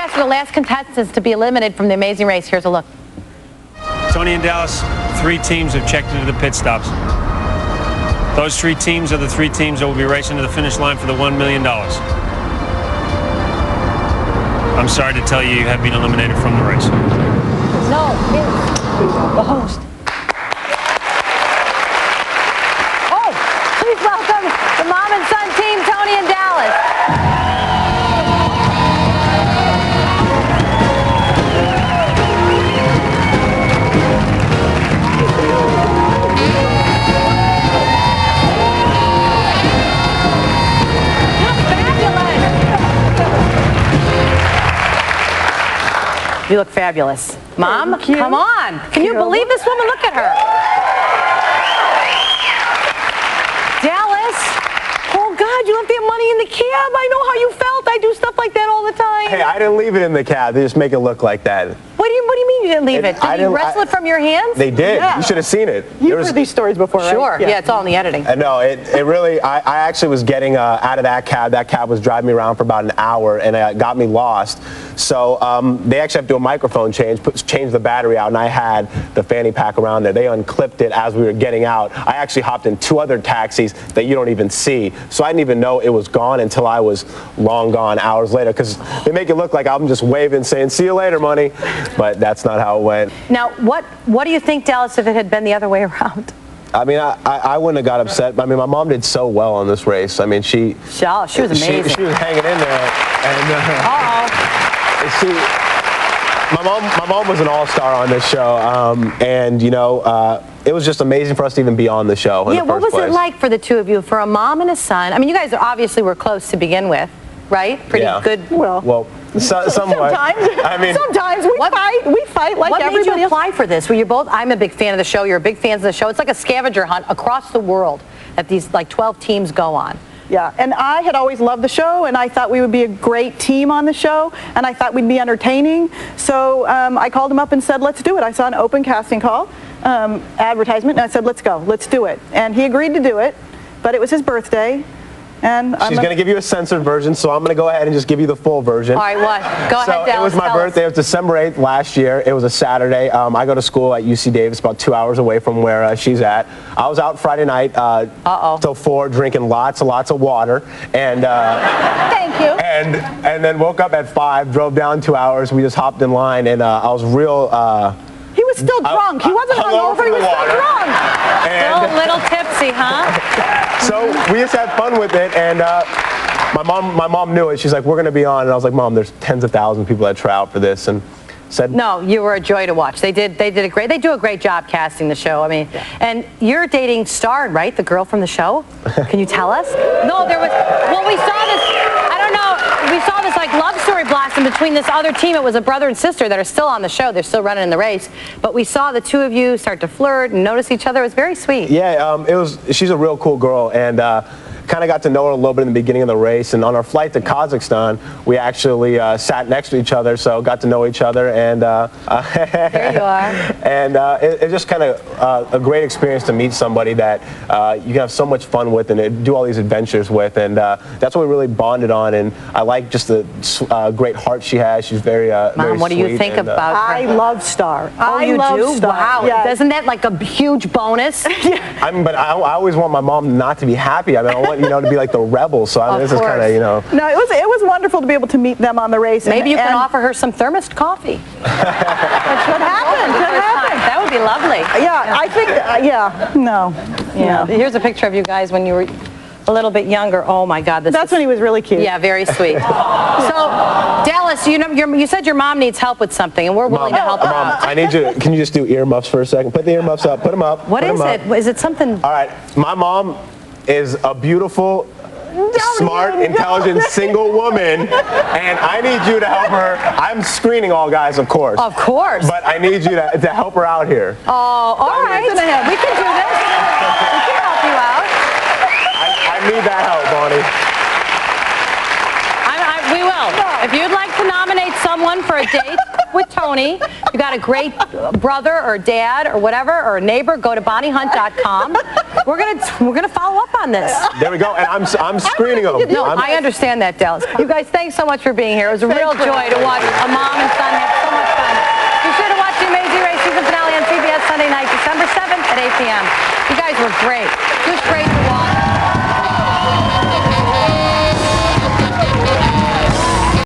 guests are the last contestants to be eliminated from the Amazing Race. Here's a look. Toni and Dallas, 3 teams have checked into the pit stops. Those 3 teams are the 3 teams that will be racing to the finish line for the $1 million. I'm sorry to tell you, you have been eliminated from the race. No, the host. Oh, please welcome the mom and son team, Toni and Dallas. You look fabulous. Mom, come on. Can you believe this woman? Look at her. Dallas. Oh, God, you left the money in the cab. I know how you felt. I do stuff like that all the time. Hey, I didn't leave it in the cab. They just make it look like that. What do you mean you didn't leave it? Did you wrestle it from your hands? They did. Yeah. You should have seen it. You've heard these stories before, right? Sure. Yeah, it's all in the editing. No, it really, I actually was getting out of that cab. That cab was driving me around for about an hour, and it got me lost. So they actually have to do a microphone change the battery out, and I had the fanny pack around there. They unclipped it as we were getting out. I actually hopped in 2 other taxis that you don't even see. So I didn't even know it was gone until I was long gone hours later, because they make it look like I'm just waving, saying, "See you later, money." But that's not how it went. Now, what do you think, Dallas, if it had been the other way around? I mean, I wouldn't have got upset. I mean, my mom did so well on this race. I mean, she was amazing. She was hanging in there. And my mom was an all-star on this show, and you know, it was just amazing for us to even be on the show. Yeah, what was it like for the 2 of you, for a mom and a son? I mean, you guys obviously were close to begin with, right? Pretty good. Well, somewhat. Sometimes. I mean, sometimes we fight like what everybody made you else. apply for this? Were you both? I'm a big fan of the show. You're big fans of the show. It's like a scavenger hunt across the world that these like 12 teams go on. Yeah, and I had always loved the show, and I thought we would be a great team on the show, and I thought we'd be entertaining. So I called him up and said, let's do it. I saw an open casting call, advertisement, and I said, let's go, let's do it. And he agreed to do it, but it was his birthday. And she's going to give you a censored version, so I'm going to go ahead and just give you the full version. All right, what? Go ahead, Dallas. It was my birthday. It was December 8th last year. It was a Saturday. I go to school at UC Davis, about 2 hours away from where she's at. I was out Friday night till 4, drinking lots of water, and thank you. And then woke up at 5, drove down 2 hours. We just hopped in line, and I was real. He was still drunk. He wasn't hungover. He was still drunk. Still a little tipsy, huh? So we just had fun with it, and my mom knew it. She's like, "We're going to be on," and I was like, "Mom, there's tens of thousands of people that try out for this," and said, "No, you were a joy to watch. They do a great job casting the show. I mean, and you're dating Star, right? The girl from the show. Can you tell us?" No, there was. Well, we saw this. I don't know. We saw this like love story blossom between this other team. It was a brother and sister that are still on the show. They're still running in the race. But we saw the 2 of you start to flirt and notice each other. It was very sweet. Yeah, it was. She's a real cool girl, and kind of got to know her a little bit in the beginning of the race. And on our flight to Kazakhstan, we actually sat next to each other, so got to know each other. And there you are. And it's just kind of a great experience to meet somebody that you can have so much fun with and do all these adventures with. And that's what we really bonded on. And I like just the great heart she has. She's very Mom, very what do you think and, about her? I love Star. Oh, you do? Star. Wow. Yes. Isn't that like a huge bonus? I mean, but I always want my mom not to be happy. I mean, I want to be like the rebel. So I mean, this is kind of No, it was wonderful to be able to meet them on the race. Maybe you can offer her some thermos coffee. That could happen. That would be lovely. Yeah, I think. No. Here's a picture of you guys when you were a little bit younger. Oh my God, that's when he was really cute. Yeah, very sweet. So, Dallas, you said your mom needs help with something, and we're willing to help her out. I need you. Can you just do earmuffs for a second? Put the earmuffs up. Put them up. What is it? Is it something? All right. My mom is a beautiful, smart, intelligent, single woman, and I need you to help her. I'm screening all guys, of course. Of course. But I need you to help her out here. Oh, all right. We can do this. We can help you out. I need that help, Bonnie. We will. If you'd like to nominate someone for a date, up with Toni. You got a great brother or dad or whatever or a neighbor, go to bonniehunt.com. We're gonna follow up on this. There we go. And I'm screening them. No, I understand that, Dallas. You guys, thanks so much for being here. It was a real joy to watch a mom and son have so much fun. Be sure to watch the Amazing Race season finale on CBS Sunday night, December 7th at 8 p.m. You guys were great. Just great to watch.